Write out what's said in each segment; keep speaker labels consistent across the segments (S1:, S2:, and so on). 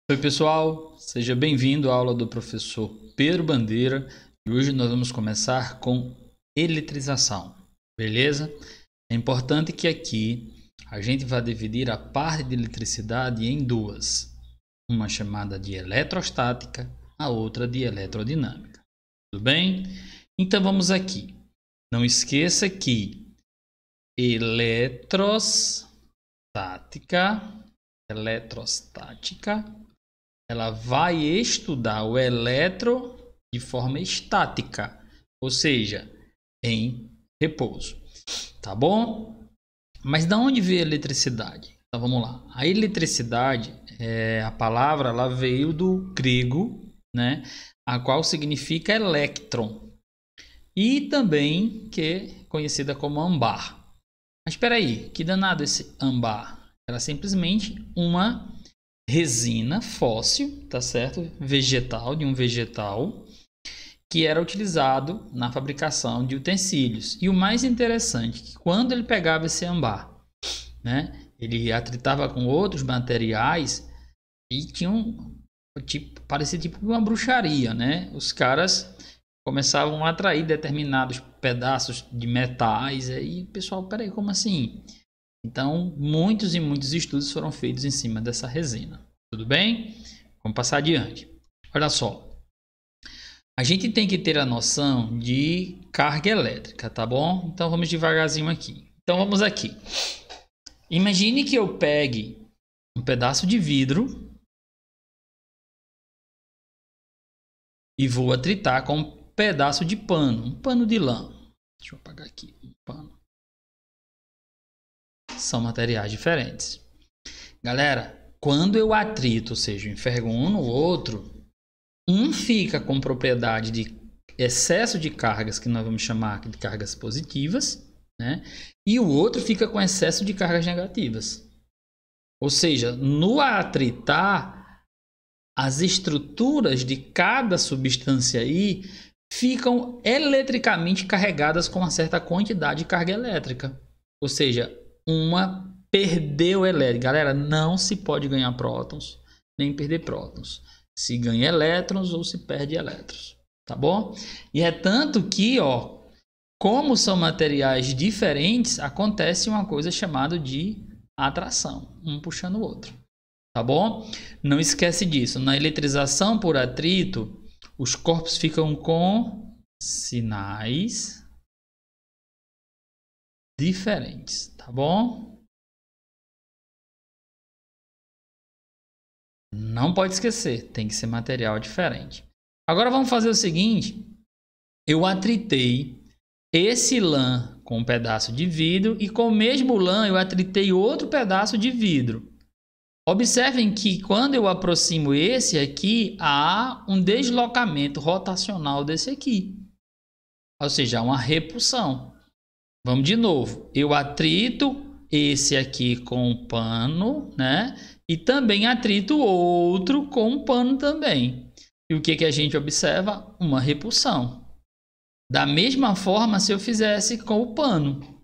S1: Oi pessoal, seja bem-vindo à aula do professor Pedro Bandeira e hoje nós vamos começar com eletrização, beleza? É importante que aqui a gente vai dividir a parte de eletricidade em duas, uma chamada de eletrostática, a outra de eletrodinâmica, tudo bem? Então vamos aqui, não esqueça que eletrostática, ela vai estudar o elétron de forma estática, ou seja, em repouso, tá bom? Mas da onde veio a eletricidade? Então vamos lá. A eletricidade, a palavra ela veio do grego, né? A qual significa elétron e também que é conhecida como âmbar. Mas espera aí, que danado esse âmbar? Era simplesmente uma resina fóssil, tá certo? Vegetal, de um vegetal, que era utilizado na fabricação de utensílios. E o mais interessante, que quando ele pegava esse âmbar, né, ele atritava com outros materiais e tinha parecia tipo uma bruxaria, né? Os caras começavam a atrair determinados pedaços de metais e o pessoal, peraí, como assim? Então, muitos e muitos estudos foram feitos em cima dessa resina. Tudo bem? Vamos passar adiante. Olha só. A gente tem que ter a noção de carga elétrica, tá bom? Então, vamos devagarzinho aqui. Então, vamos aqui. Imagine que eu pegue um pedaço de vidro e vou atritar com um pedaço de pano, um pano de lã. Deixa eu apagar aqui. Um pano. São materiais diferentes. Galera, quando eu atrito, ou seja, enfergo um no outro, um fica com propriedade de excesso de cargas, que nós vamos chamar de cargas positivas, né? E o outro fica com excesso de cargas negativas. Ou seja, no atritar, as estruturas de cada substância aí ficam eletricamente carregadas com uma certa quantidade de carga elétrica. Ou seja, uma perdeu elétrons. Galera, não se pode ganhar prótons nem perder prótons. Se ganha elétrons ou se perde elétrons, tá bom? E é tanto que, ó, como são materiais diferentes, acontece uma coisa chamada de atração, um puxando o outro, tá bom? Não esquece disso. Na eletrização por atrito, os corpos ficam com sinais diferentes, tá bom? Não pode esquecer, tem que ser material diferente. Agora vamos fazer o seguinte, eu atritei esse lã com um pedaço de vidro e com o mesmo lã eu atritei outro pedaço de vidro. Observem que quando eu aproximo esse aqui, há um deslocamento rotacional desse aqui, ou seja, uma repulsão. Vamos de novo, eu atrito esse aqui com um pano, né? E também atrito outro com um pano também. E o que a gente observa? Uma repulsão. Da mesma forma se eu fizesse com o pano.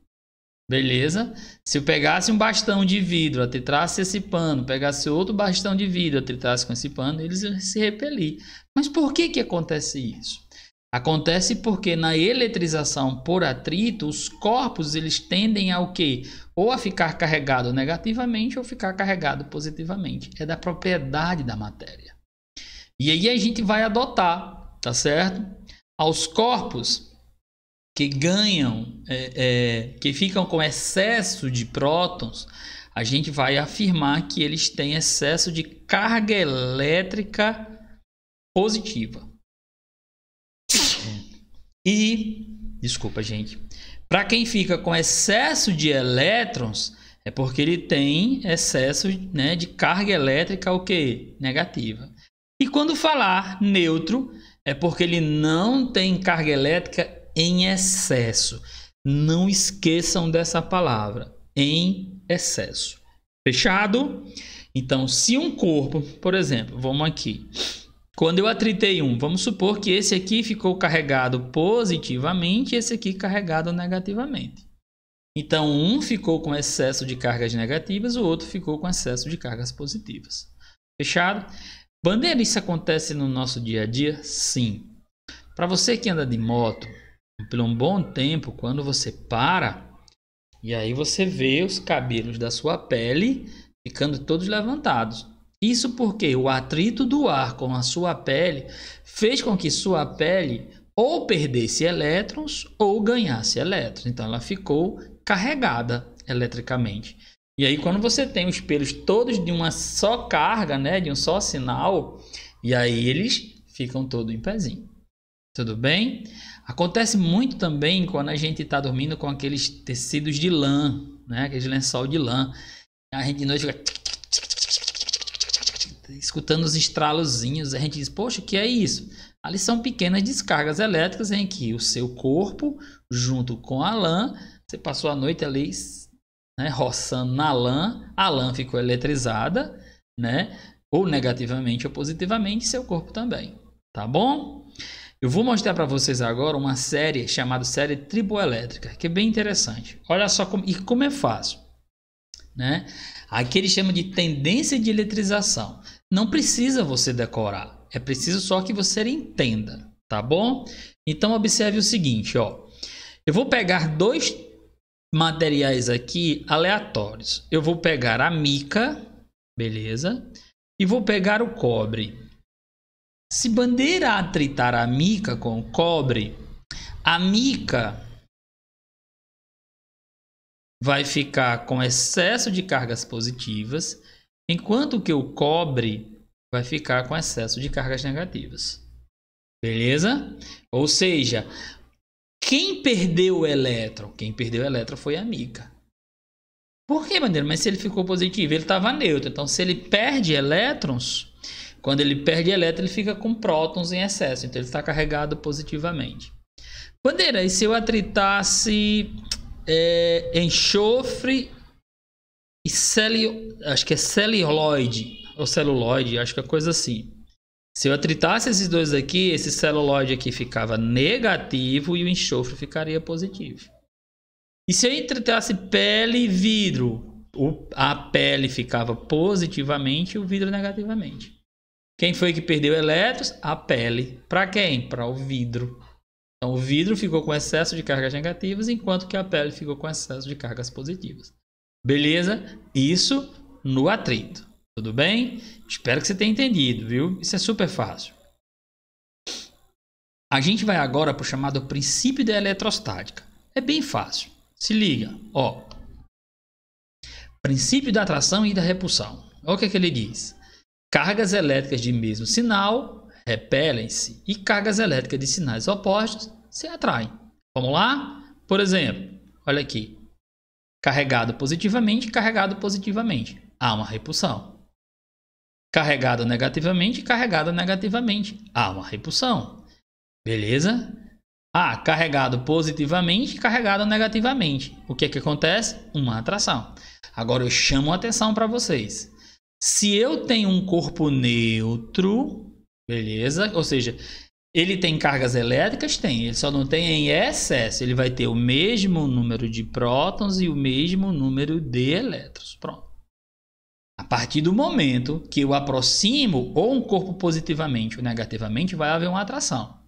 S1: Beleza? Se eu pegasse um bastão de vidro, atritasse esse pano, pegasse outro bastão de vidro, atritasse com esse pano, eles iam se repelir. Mas por que acontece isso? Acontece porque na eletrização por atrito, os corpos eles tendem ao quê? Ou a ficar carregado negativamente ou ficar carregado positivamente. É da propriedade da matéria. E aí a gente vai adotar, tá certo? Aos corpos que ganham, que ficam com excesso de prótons, a gente vai afirmar que eles têm excesso de carga elétrica positiva. E, desculpa gente, para quem fica com excesso de elétrons, é porque ele tem excesso, né, de carga elétrica o quê? Negativa. E quando falar neutro, é porque ele não tem carga elétrica em excesso. Não esqueçam dessa palavra, em excesso. Fechado? Então, se um corpo, por exemplo, vamos aqui... Quando eu atritei vamos supor que esse aqui ficou carregado positivamente e esse aqui carregado negativamente. Então, um ficou com excesso de cargas negativas, o outro ficou com excesso de cargas positivas. Fechado? Bandeira, isso acontece no nosso dia a dia? Sim. Para você que anda de moto, por um bom tempo, quando você para, e aí você vê os cabelos da sua pele ficando todos levantados. Isso porque o atrito do ar com a sua pele fez com que sua pele ou perdesse elétrons ou ganhasse elétrons. Então ela ficou carregada eletricamente. E aí quando você tem os pelos todos de uma só carga, né, de um só sinal, e aí eles ficam todos em pezinho. Tudo bem? Acontece muito também quando a gente está dormindo com aqueles tecidos de lã, né, aqueles lençol de lã. A gente de noite fica escutando os estralozinhos. A gente diz, poxa, o que é isso? Ali são pequenas descargas elétricas em que o seu corpo, junto com a lã, você passou a noite ali, né, roçando na lã, a lã ficou eletrizada, né, ou negativamente ou positivamente, seu corpo também, tá bom? Eu vou mostrar para vocês agora uma série chamada série triboelétrica, que é bem interessante. Olha só como é fácil, né? Aqui eles chamam de tendência de eletrização. Não precisa você decorar, é preciso só que você entenda, tá bom? Então observe o seguinte, ó. Eu vou pegar dois materiais aqui aleatórios. Eu vou pegar a mica, beleza? E vou pegar o cobre. Se Bandeira atritar a mica com o cobre, a mica vai ficar com excesso de cargas positivas, enquanto que o cobre vai ficar com excesso de cargas negativas. Beleza? Ou seja, quem perdeu o elétron? Quem perdeu o elétron foi a mica. Por que, Bandeira? Mas se ele ficou positivo, ele estava neutro. Então, se ele perde elétrons, quando ele perde elétron, ele fica com prótons em excesso. Então, ele está carregado positivamente. Bandeira, e se eu atritasse enxofre e acho que é celuloide, ou celuloide, acho que é coisa assim. Se eu atritasse esses dois aqui, esse celuloide aqui ficava negativo e o enxofre ficaria positivo. E se eu atritasse pele e vidro, a pele ficava positivamente e o vidro negativamente. Quem foi que perdeu elétrons? A pele. Para quem? Para o vidro. Então o vidro ficou com excesso de cargas negativas, enquanto que a pele ficou com excesso de cargas positivas. Beleza? Isso no atrito. Tudo bem? Espero que você tenha entendido, viu? Isso é super fácil. A gente vai agora para o chamado princípio da eletrostática. É bem fácil. Se liga, ó. Princípio da atração e da repulsão. Olha o que ele diz. Cargas elétricas de mesmo sinal repelem-se e cargas elétricas de sinais opostos se atraem. Vamos lá? Por exemplo, olha aqui. Carregado positivamente, carregado positivamente. Há uma repulsão. Carregado negativamente, carregado negativamente. Há uma repulsão. Beleza? Carregado positivamente, carregado negativamente. O que é que acontece? Uma atração. Agora eu chamo a atenção para vocês. Se eu tenho um corpo neutro, beleza? Ou seja, ele tem cargas elétricas? Tem. Ele só não tem em excesso. Ele vai ter o mesmo número de prótons e o mesmo número de elétrons. Pronto. A partir do momento que eu aproximo ou um corpo positivamente ou negativamente, vai haver uma atração.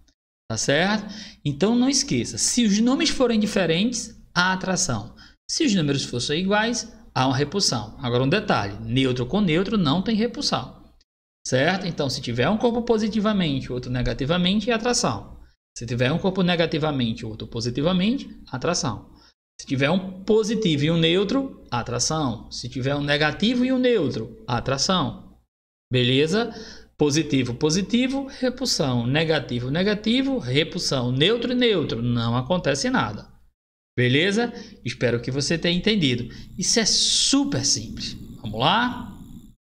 S1: Tá certo? Então não esqueça, se os números forem diferentes, há atração. Se os números fossem iguais, há uma repulsão. Agora um detalhe, neutro com neutro não tem repulsão. Certo? Então se tiver um corpo positivamente, outro negativamente, é atração. Se tiver um corpo negativamente, outro positivamente, atração. Se tiver um positivo e um neutro, atração. Se tiver um negativo e um neutro, atração. Beleza? Positivo, positivo, repulsão. Negativo, negativo, repulsão. Neutro e neutro, não acontece nada. Beleza? Espero que você tenha entendido. Isso é super simples. Vamos lá?